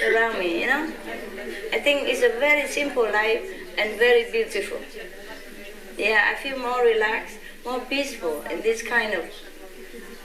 around me, you know. I think it's a very simple life and very beautiful. Yeah, I feel more relaxed, more peaceful in this kind of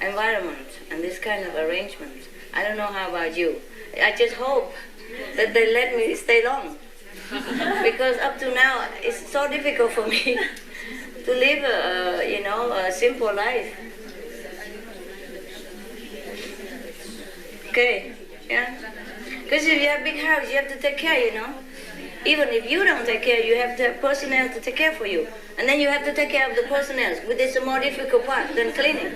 environment and this kind of arrangement. I don't know how about you. I just hope that they let me stay long. Because up to now, it's so difficult for me to live a simple life. Okay, yeah. Because if you have a big house, you have to take care, you know. Even if you don't take care, you have to have personnel to take care for you. And then you have to take care of the personnel, which is a more difficult part than cleaning.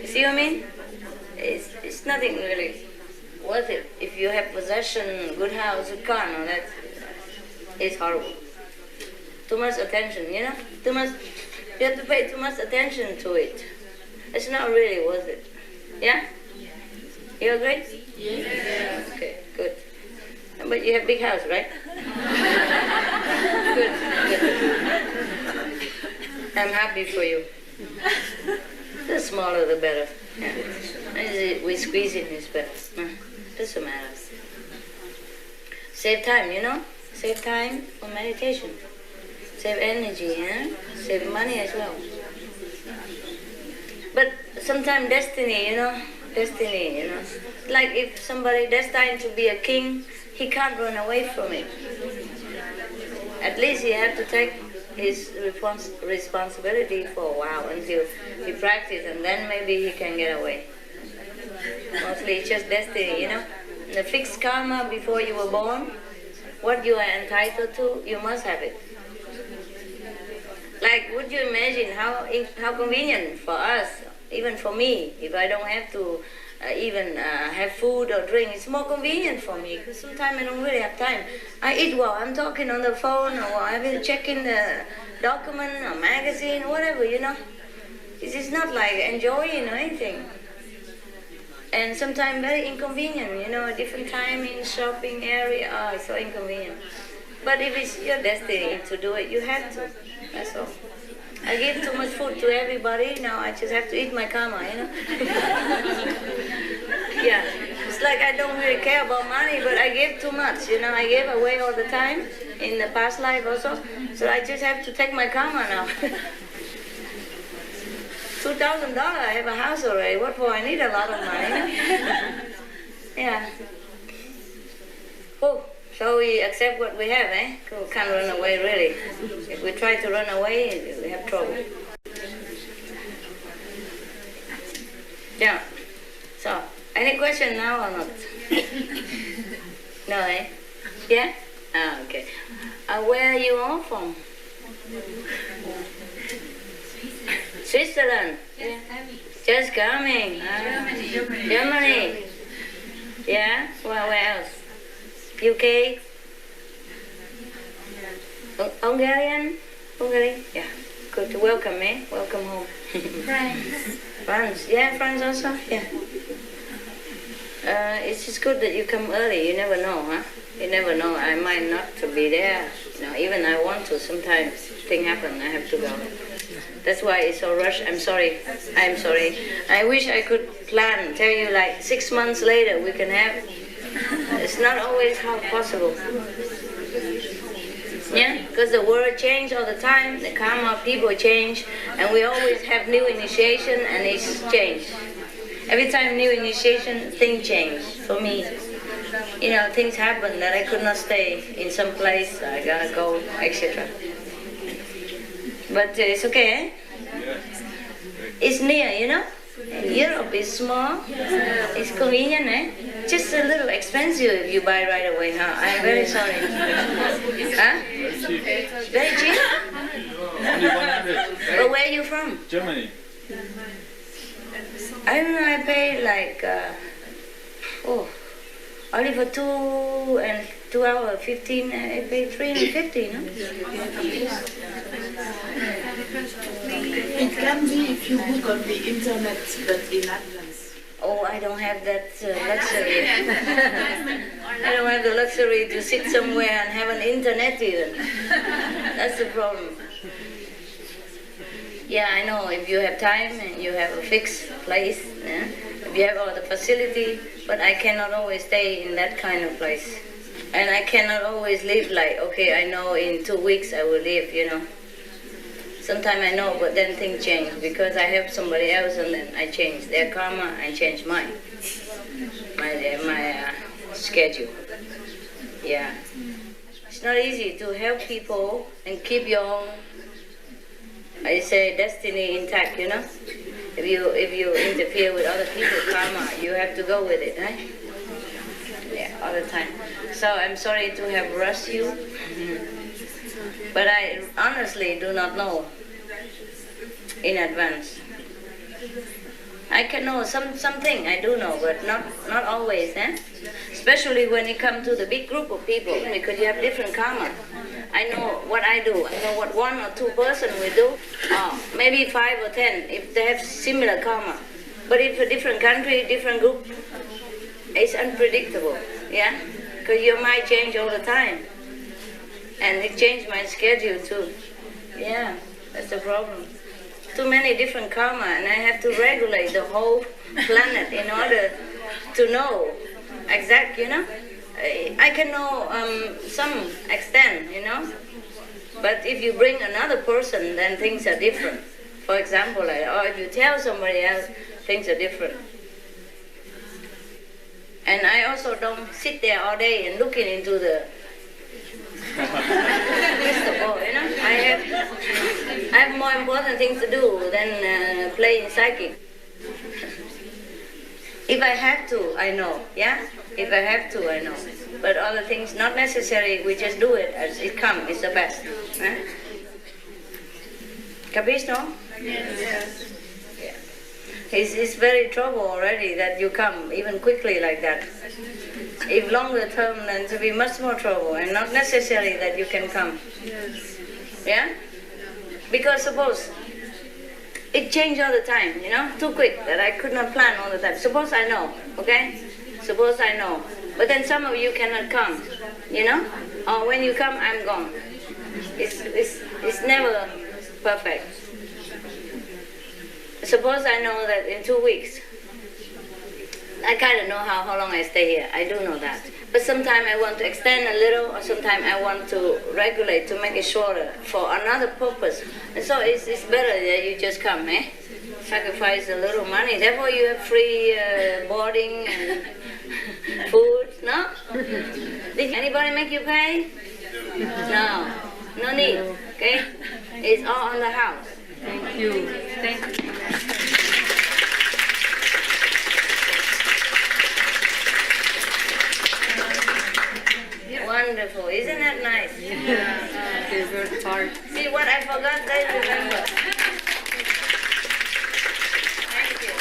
You see what I mean? It's nothing really worth it. If you have possession, good house, good car, no, that is horrible. Too much attention, you know? You have to pay too much attention to it. It's not really worth it. Yeah? You agree? Yes. Okay, good. But you have big house, right? Good. I'm happy for you. The smaller the better. Yeah. We squeeze in is better. Doesn't matter. Save time, you know? Save time for meditation. Save energy, yeah? Save money as well. But sometimes destiny, you know? Like if somebody destined to be a king, he can't run away from it. At least he has to take his responsibility for a while until he practices, and then maybe he can get away. Mostly it's just destiny, you know. The fixed karma before you were born, what you are entitled to, you must have it. Like, would you imagine how convenient for us, even for me, if I don't have to even have food or drink, it's more convenient for me, because sometimes I don't really have time. I eat while I'm talking on the phone, or while I've been checking the document or magazine or whatever, you know. It's not like enjoying or anything. And sometimes very inconvenient, you know, a different time in shopping area, it's so inconvenient. But if it's your destiny to do it, you have to, that's all. I give too much food to everybody, now I just have to eat my karma, you know. Yeah, it's like I don't really care about money, but I give too much, you know. I gave away all the time in the past life also, so I just have to take my karma now. $2,000, I have a house already, what for? I need a lot of money. Yeah. Oh. So we accept what we have, eh? We can't run away, really. If we try to run away, we have trouble. Yeah. So, any question now or not? No, eh? Yeah? Ah, okay. Where are you all from? Switzerland? Yeah. Just coming? Germany? Yeah? Well, where else? UK? Hungarian? Hungary? Yeah. Good. Welcome, eh? Welcome home. France? Yeah, France also? Yeah. It's just good that you come early. You never know, huh? You never know. I might not to be there. You know, even I want to. Sometimes things happen. I have to go. That's why it's so rushed. I'm sorry. I wish I could plan. Tell you like 6 months later we can have. It's not always how possible. Yeah, because the world changes all the time, the karma, people change, and we always have new initiation and it's changed. Every time new initiation, things change. For me, you know, things happen that I could not stay in some place, I gotta go, etc. But it's okay, eh? It's near, you know? Europe is small, it's convenient, eh? Just a little expensive if you buy right away, huh? I'm very sorry. Huh? Very cheap? Only 100. But where are you from? Germany. I don't know, I paid like, only for 2 hours, 15, I paid 350, no? It can be if you book on the internet, but in advance. Oh, I don't have that luxury. I don't have the luxury to sit somewhere and have an internet even. That's the problem. Yeah, I know, if you have time and you have a fixed place, yeah? If you have all the facility, But I cannot always stay in that kind of place. And I cannot always live like, okay, I know in 2 weeks I will leave, you know. Sometimes I know, but then things change because I help somebody else and then I change their karma, I change mine, my schedule. Yeah. It's not easy to help people and keep your own, I say, destiny intact, you know. If you interfere with other people's karma, you have to go with it, right? Yeah, all the time. So I'm sorry to have rushed you, but I honestly do not know in advance. I can know something, I do know, but not always, eh? Especially when it comes to the big group of people, because you have different karma. I know what I do, I know what 1 or 2 person will do, maybe 5 or 10 if they have similar karma. But if a different country, different group, it's unpredictable, yeah? Because your mind change all the time. And it changed my schedule too. Yeah, that's the problem. Too many different karma, and I have to regulate the whole planet in order to know exact, you know. I can know some extent, you know. But if you bring another person, then things are different. For example, or if you tell somebody else, things are different. And I also don't sit there all day and looking into the crystal ball, you know. I have more important things to do than playing psychic. If I have to, I know, yeah? If I have to, I know. But other things, not necessary, we just do it as it comes, it's the best. Eh? Capisce, no? Yes. Yeah. It's very trouble already that you come even quickly like that. If longer term, then to be much more trouble, and not necessary that you can come. Yes. Yeah? Because suppose it changed all the time, you know, too quick that I could not plan all the time. Suppose I know, okay? Suppose I know. But then some of you cannot come, you know? Or when you come, I'm gone. It's never perfect. Suppose I know that in 2 weeks, I kind of know how long I stay here. I do know that. But sometimes I want to extend a little, or sometimes I want to regulate to make it shorter for another purpose. And so it's better that you just come, eh? Sacrifice a little money. Therefore you have free boarding and food, no? Did anybody make you pay? No. No need, okay? It's all on the house. Thank you. Thank you. Wonderful, isn't that nice? Yeah, favorite part. See what I forgot, they remember. Thank you.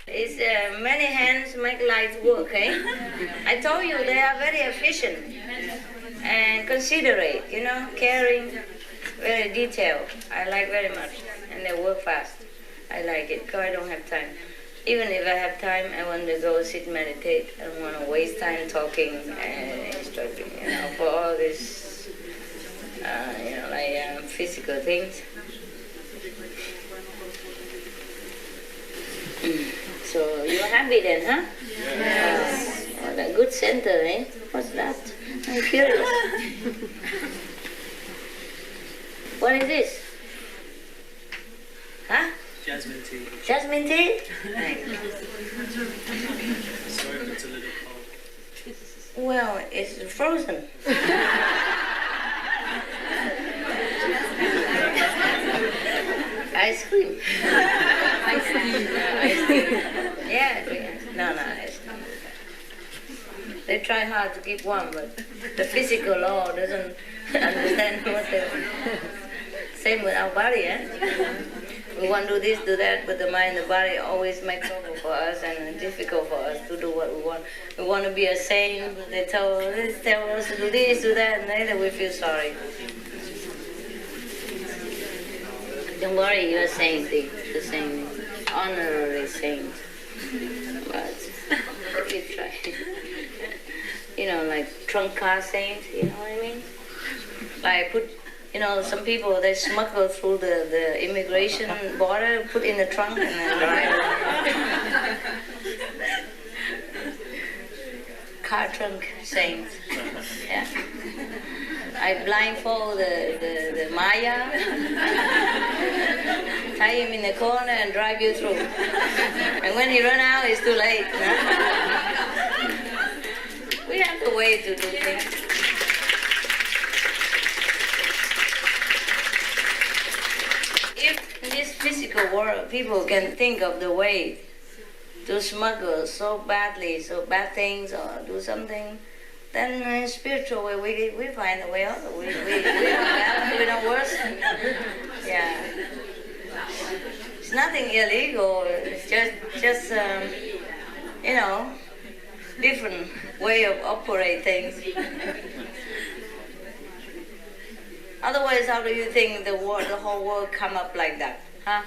It's many hands make light work, eh? I told you they are very efficient and considerate, you know, caring, very detailed. I like very much, and they work fast. I like it because I don't have time. Even if I have time, I want to go sit meditate. I don't want to waste time talking and instructing, you know, for all this, you know, like physical things. So you're happy then, huh? Yes. Oh, that good center, eh? What's that? I'm curious. What is this? Huh? Jasmine tea. Jasmine tea? Thank you. Sorry if it's a little cold. Well, it's frozen. Ice cream. Ice cream. Yeah, no, ice cream. They try hard to keep warm, but the physical law doesn't understand what they're... Same with our body, eh? We want to do this, do that, but the mind and the body always make trouble for us and difficult for us to do what we want. We want to be a saint, but they tell us to do this, do that, and later we feel sorry. Don't worry, you're a saint, the saint, honorary saint. But you try. You know, like trunk car saint, you know what I mean? Like you know, some people, they smuggle through the immigration border, put in the trunk, and then drive. car trunk saints. Yeah. I blindfold the Maya, tie him in the corner and drive you through. And when he run out, it's too late. We have a way to do things. If in this physical world people can think of the way to smuggle so badly, so bad things, or do something, then in spiritual way we find a way out. We don't better, we don't worse. Yeah. It's nothing illegal. It's just different way of operate things. Otherwise, how do you think the whole world come up like that? Huh?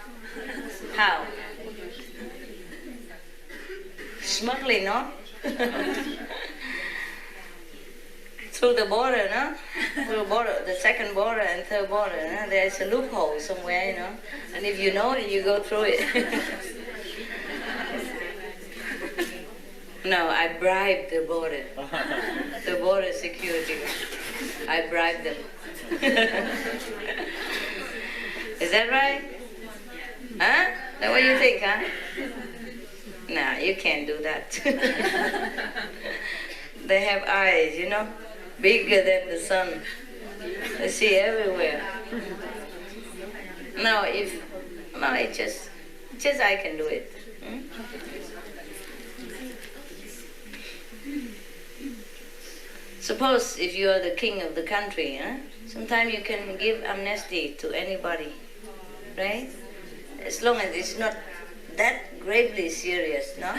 How? Smuggling, no? Through the border, no? Through the second border and third border, no? There's a loophole somewhere, And if you know it, you go through it. No, I bribed the border security. I bribed them. Is that right? Huh? Is that what you think, huh? No, you can't do that. They have eyes, bigger than the sun. They see everywhere. It's just I can do it. Suppose if you are the king of the country, sometimes you can give amnesty to anybody, right? As long as it's not that gravely serious, no?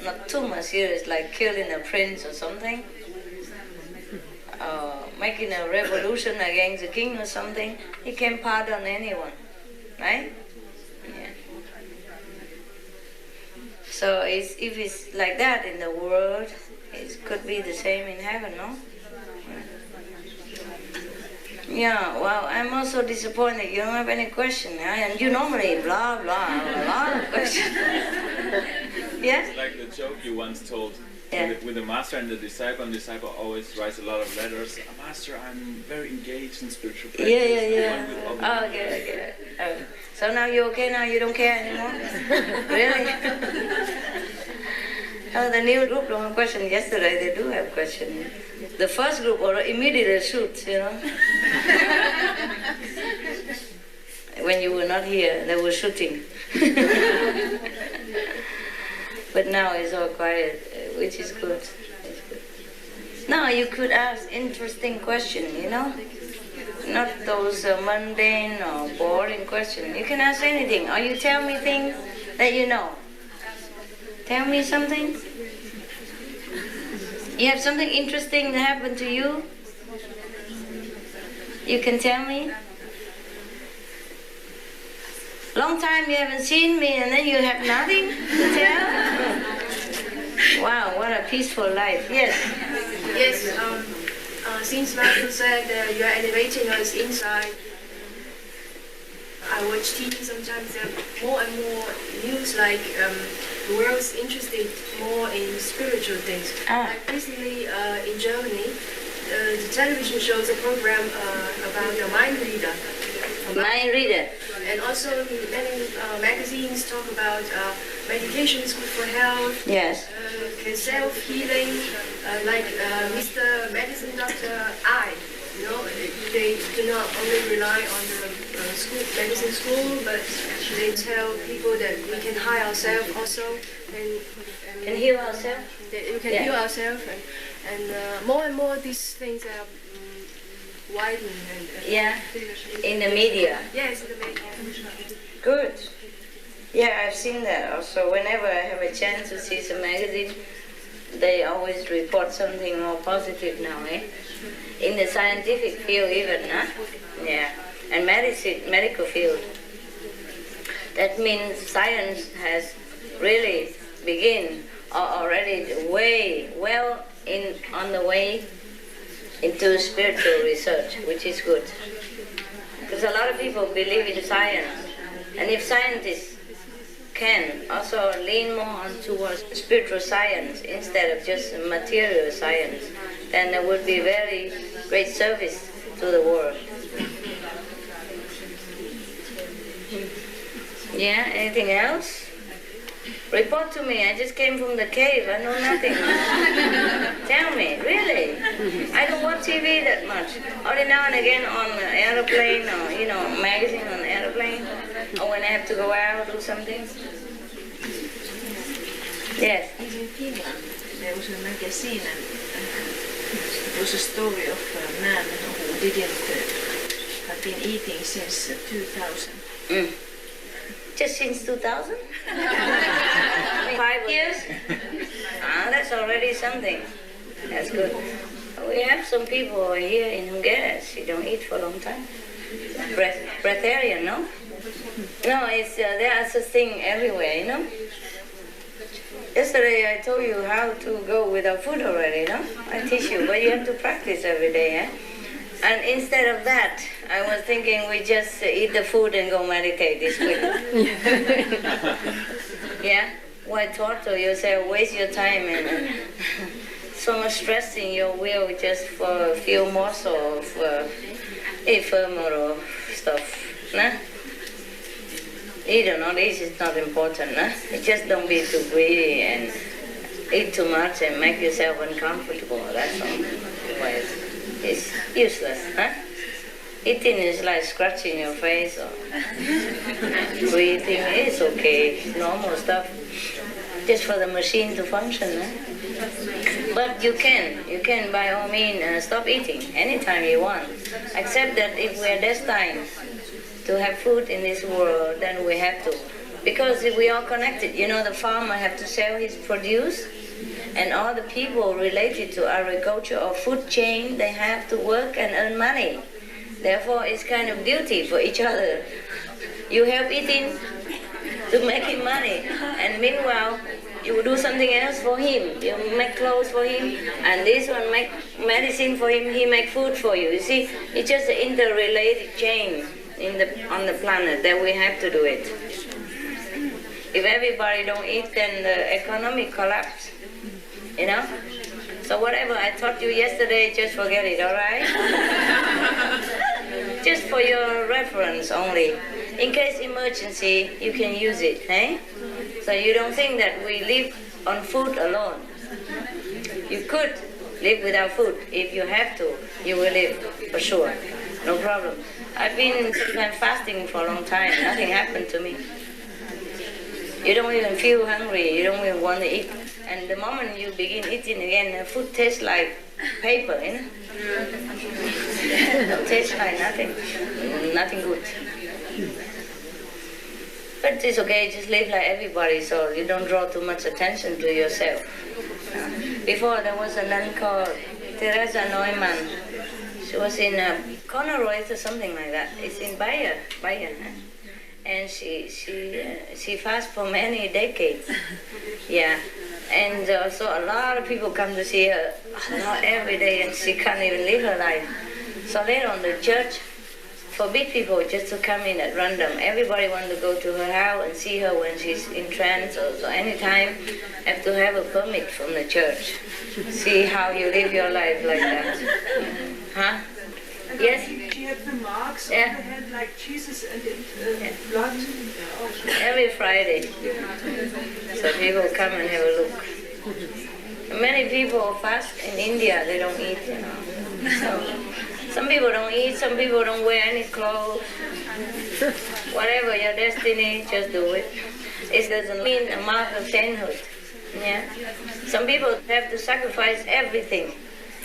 Not too much serious, like killing a prince or something, making a revolution against the king or something. He can pardon anyone, right? Yeah. So if it's like that in the world, it could be the same in heaven, no? Yeah, well, I'm also disappointed you don't have any question. And you normally blah, blah, a lot of questions. Yeah? It's like the joke you once told Yeah. with the master and the disciple always writes a lot of letters. Master, I'm very engaged in spiritual practice. Yeah. Oh, okay. Oh. So now you're okay now? You don't care anymore? Really? Oh, the new group don't have question. Yesterday they do have question. The first group immediately shoot, When you were not here, they were shooting. But now it's all quiet, which is good. Now you could ask interesting question, Not those mundane or boring questions. You can ask anything, or you tell me things that you know. Tell me something. You have something interesting that happened to you? You can tell me? Long time you haven't seen me and then you have nothing to tell? Wow, what a peaceful life. Yes. Yes, since Michael said you are elevating us inside, I watch TV sometimes. There are more and more news like the world is interested more in spiritual things. Like recently in Germany, the television shows a program about a mind reader. Mind reader. And also many magazines talk about meditation is good for health. Yes. Self-healing, like Mr. Medicine Doctor I. They do not only rely on the medicine school, but they tell people that we can heal ourselves also. Can heal ourselves? That we can heal ourselves. And more and more these things are widening. In the media. Yes, in the media. Good. Yeah, I've seen that also. Whenever I have a chance to see some magazine, they always report something more positive now, In the scientific field even, Yeah. And medical field. That means science has really begun already on the way into spiritual research, which is good. Because a lot of people believe in science. And if scientists can also lean more on towards spiritual science instead of just material science, then there would be very great service to the world. Yeah, anything else? Report to me. I just came from the cave. I know nothing. Tell me, really. I don't watch TV that much. Only now and again on the airplane or, magazine on the airplane. Or when I have to go out or do something. Yes. In Finland, there was a magazine and it was a story of a man who didn't have been eating since 2000. Just since 2000? 5 years? That's already something. That's good. We have some people here in Hungary, they don't eat for a long time. Breatharian, no? No, there's a thing everywhere, Yesterday I told you how to go without food already, I teach you, but you have to practice every day, And instead of that, I was thinking we just eat the food and go meditate this week. Yeah? Why torture yourself, waste your time and so much stress in your will just for a few morsels of ephemeral stuff, nah? Eat or not eat is not important, nah? Just don't be too greedy and eat too much and make yourself uncomfortable, that's all. Otherwise, it's useless, huh? Eating is like scratching your face or breathing. It's okay, normal stuff. Just for the machine to function, huh? But you can by all means stop eating anytime you want. Except that if we are destined to have food in this world, then we have to. Because if we are connected, the farmer have to sell his produce. And all the people related to agriculture or food chain, they have to work and earn money. Therefore, it's kind of duty for each other. You help eating to make him money, and meanwhile, you do something else for him. You make clothes for him, and this one make medicine for him. He make food for you. You see, it's just an interrelated chain on the planet that we have to do it. If everybody don't eat, then the economy collapse. So whatever I taught you yesterday, just forget it, all right? Just for your reference only. In case emergency, you can use it, eh? So you don't think that we live on food alone. You could live without food. If you have to, you will live, for sure. No problem. I've been fasting for a long time. Nothing happened to me. You don't even feel hungry. You don't even want to eat. And the moment you begin eating again, the food tastes like paper, Don't taste like nothing good. But it's okay, just live like everybody, so you don't draw too much attention to yourself. Before there was a nun called Teresa Neumann. She was in Conoroy or something like that. It's in Bayer. And she fasts for many decades. Yeah. And so a lot of people come to see her every day, and she can't even live her life. So later on, the church forbid people just to come in at random. Everybody wants to go to her house and see her when she's in trance, or so anytime have to have a permit from the church. See how you live your life like that. Huh? Yes? She had the marks on Yeah. the head like Jesus and blood. Every Friday. So people come and have a look. Many people fast in India, they don't eat, So some people don't eat, some people don't wear any clothes. Whatever your destiny, just do it. It doesn't mean a mark of sainthood. Yeah. Some people have to sacrifice everything,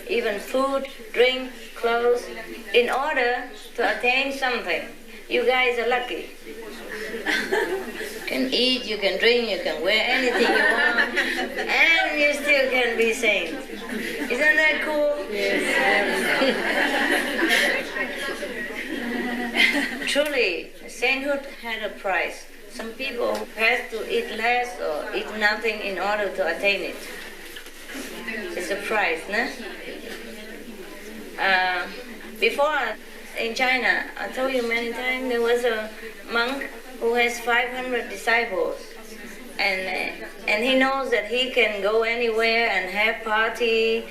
even food, drink, clothes, in order to attain something. You guys are lucky. You can eat, you can drink, you can wear anything you want, and you still can be sane. Isn't that cool? Yes. Truly, sainthood had a price. Some people have to eat less or eat nothing in order to attain it. It's a price, no? Before, in China, I told you many times, there was a monk who has 500 disciples. and he knows that he can go anywhere and have party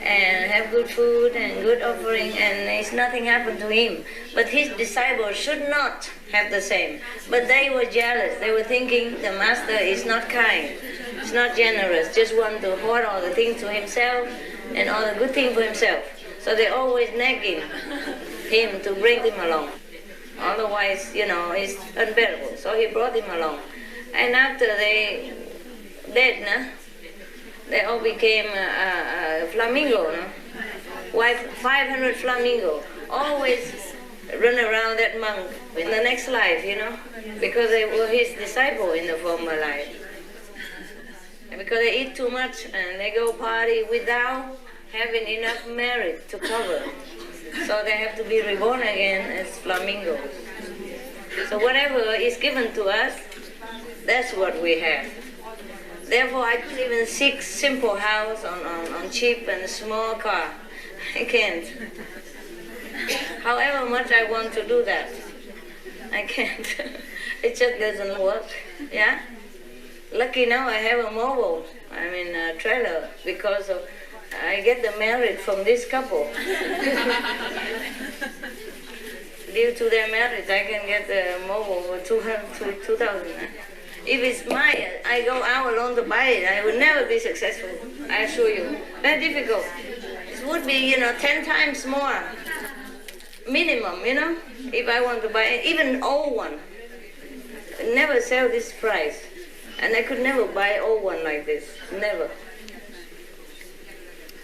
and have good food and good offering, and it's nothing happened to him. But his disciples should not have the same. But they were jealous. They were thinking the master is not kind, is not generous, just want to hoard all the things to himself and all the good things for himself. So they always nagging him to bring him along. Otherwise, it's unbearable. So he brought him along. And after they dead, they all became flamingo. 500 flamingo. Always run around that monk in the next life, because they were his disciple in the former life. And because they eat too much and they go party without having enough merit to cover. So they have to be reborn again as flamingos. So whatever is given to us, that's what we have. Therefore, I can't even seek simple house on cheap and small car. I can't. However much I want to do that, I can't. It just doesn't work. Yeah. Lucky now I have a mobile. A trailer because of I get the merit from this couple. Due to their marriage, I can get the mobile for 2,000. If it's mine, I go out alone to buy it, I would never be successful. I assure you. Very difficult. It would be, 10 times more minimum, if I want to buy it. Even old one. Never sell this price. And I could never buy old one like this. Never.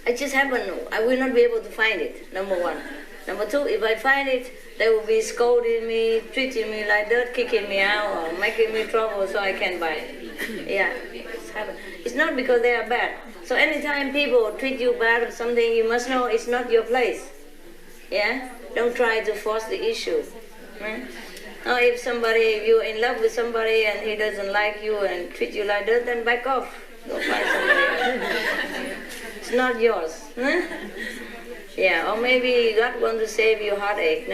I just happen, I will not be able to find it, number one. Number two, if I find it, they will be scolding me, treating me like that, kicking me out, or making me trouble so I can't buy it. Yeah, it's not because they are bad. So anytime people treat you bad or something, you must know it's not your place. Yeah? Don't try to force the issue. Or if you're in love with somebody and he doesn't like you and treat you like that, then back off. Go find somebody else. It's not yours. Yeah, or maybe God wants to save your heartache.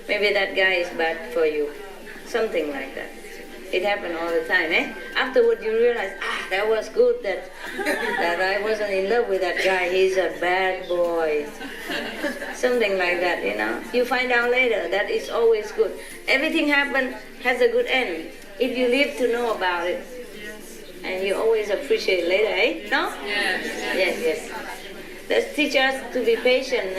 Maybe that guy is bad for you. Something like that. It happened all the time. Afterward you realize, that was good that I wasn't in love with that guy. He's a bad boy. Something like that, You find out later. That is always good. Everything has a good end. If you live to know about it. And you always appreciate later, No? Yes. Let's teach us to be patient,